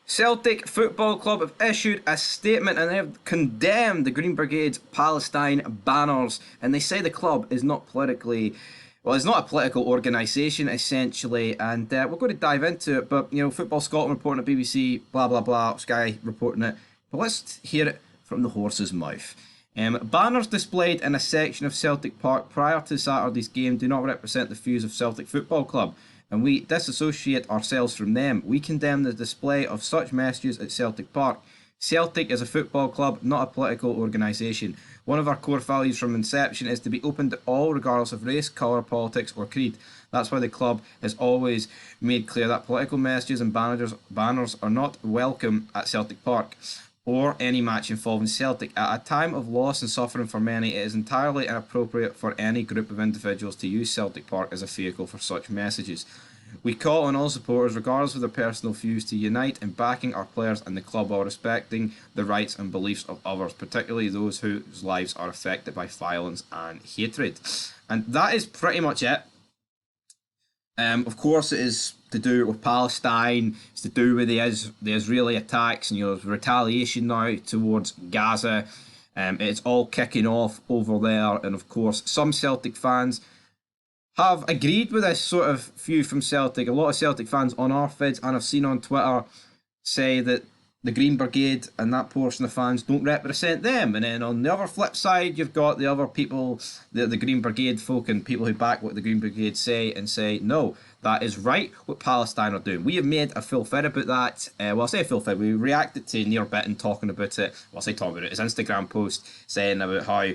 Celtic Football Club have issued a statement and they have condemned the Green Brigade's Palestine banners. And they say the club is not politically, well, it's not a political organisation essentially. And we're going to dive into it. But, you know, Football Scotland reporting at BBC, blah, blah, blah, Sky reporting it. But let's hear it from the horse's mouth. Banners displayed in a section of Celtic Park prior to Saturday's game do not represent the views of Celtic Football Club, and we disassociate ourselves from them. We condemn the display of such messages at Celtic Park. Celtic is a football club, not a political organisation. One of our core values from inception is to be open to all, regardless of race, colour, politics or creed. That's why the club has always made clear that political messages and banners are not welcome at Celtic Park or any match involving Celtic. At a time of loss and suffering for many, it is entirely inappropriate for any group of individuals to use Celtic Park as a vehicle for such messages. We call on all supporters, regardless of their personal views, to unite in backing our players and the club while respecting the rights and beliefs of others, particularly those whose lives are affected by violence and hatred. And that is pretty much it. Of course, it is to do with Palestine. It's to do with the Israeli attacks and, you know, retaliation now towards Gaza. It's all kicking off over there, and of course, some Celtic fans have agreed with this sort of view from Celtic. A lot of Celtic fans on our feeds, and I've seen on Twitter, say that the Green Brigade and that portion of fans don't represent them. And then on the other flip side, you've got the other people, the Green Brigade folk and people who back what the Green Brigade say and say, no, that is right what Palestine are doing. We have made a full vid about that. Well, I say a full vid, we reacted to Near Bitten talking about it. Well, I say talking about it, his Instagram post saying about how,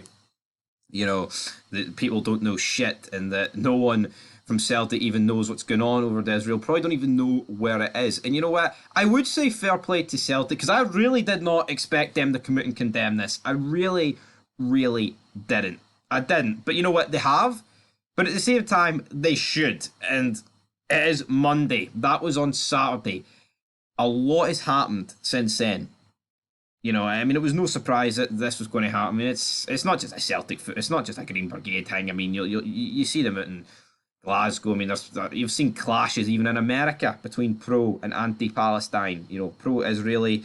you know, that people don't know shit and that no one from Celtic even knows what's going on over in Israel, probably don't even know where it is. And you know what? I would say fair play to Celtic, because I really did not expect them to come out and condemn this. I really, really didn't. I didn't. But you know what? They have. But at the same time, they should. And it is Monday. That was on Saturday. A lot has happened since then. You know, I mean, it was no surprise that this was going to happen. I mean, it's not just a Celtic foot. It's not just a Green Brigade thing. I mean, you see them out in Glasgow. I mean, you've seen clashes even in America between pro and anti-Palestine. You know, pro-Israeli,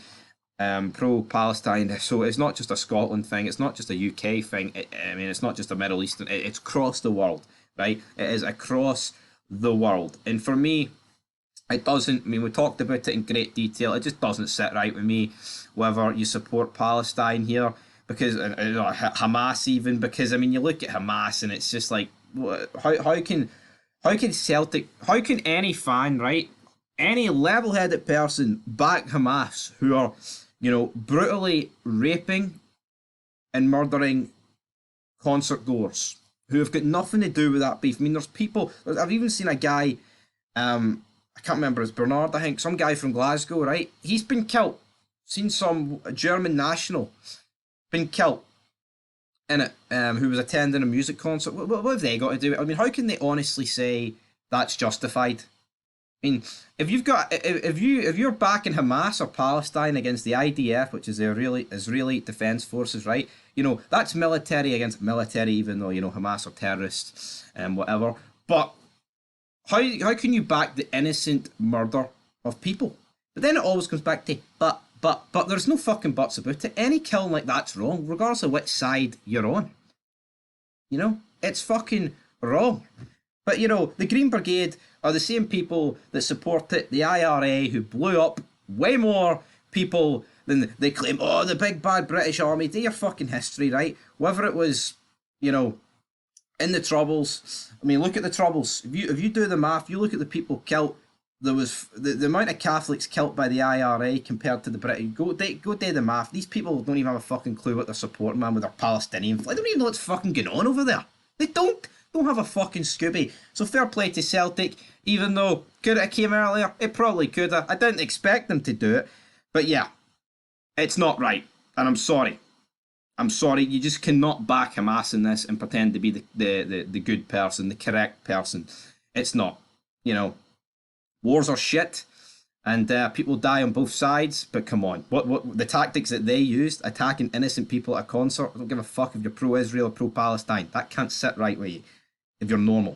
pro-Palestine. So it's not just a Scotland thing. It's not just a UK thing. I mean, it's not just a Middle Eastern. It's across the world, right? It is across the world. And for me, it doesn't. I mean, we talked about it in great detail. It just doesn't sit right with me whether you support Palestine here because Hamas even, because I mean, you look at Hamas and it's just like, how can Celtic, how can any fan, right, any level-headed person back Hamas who are, you know, brutally raping and murdering concert goers who have got nothing to do with that beef? I mean, there's people, I've even seen a guy, I can't remember, it's Bernard, I think, some guy from Glasgow, right? He's been killed. Seen some German national been killed in it, who was attending a music concert. What have they got to do? I mean, how can they honestly say that's justified? I mean, if you're backing Hamas or Palestine against the IDF, which is the Israeli Defense Forces, right? You know, that's military against military, even though, you know, Hamas are terrorists and whatever. But how can you back the innocent murder of people? But then it always comes back to but there's no fucking buts about it. Any killing like that's wrong, regardless of which side you're on. You know, it's fucking wrong. But you know, the Green Brigade are the same people that support it, the IRA, who blew up way more people than they claim. Oh, the big bad British Army. Do your fucking history, right? Whether it was, you know, in the Troubles. I mean, look at the Troubles. If you do the math, you look at the people killed. There was the amount of Catholics killed by the IRA compared to the British. Go do the math. These people don't even have a fucking clue what they're supporting, man, with their Palestinian flag. They don't even know what's fucking going on over there. They don't have a fucking Scooby. So fair play to Celtic, even though could it have came earlier? It probably could have. I didn't expect them to do it. But yeah, it's not right. And I'm sorry. You just cannot back Hamas in this and pretend to be the good person, the correct person. It's not. You know, wars are shit, and people die on both sides. But come on, what the tactics that they used, attacking innocent people at a concert? I don't give a fuck if you're pro-Israel or pro-Palestine. That can't sit right with you if you're normal.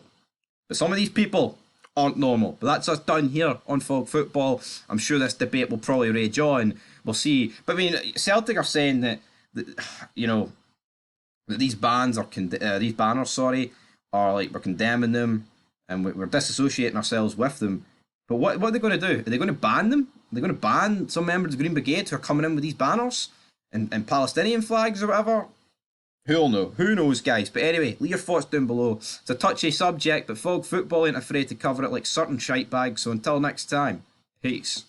But some of these people aren't normal. But that's us done here on Fog Football. I'm sure this debate will probably rage on. We'll see. But I mean, Celtic are saying that you know, that these bans are these banners, sorry, are like we're condemning them and we're disassociating ourselves with them. But what are they going to do? Are they going to ban them? Are they going to ban some members of the Green Brigade who are coming in with these banners and Palestinian flags or whatever? Who'll know? Who knows, guys? But anyway, leave your thoughts down below. It's a touchy subject, but Fog Football ain't afraid to cover it like certain shite bags. So until next time, peace.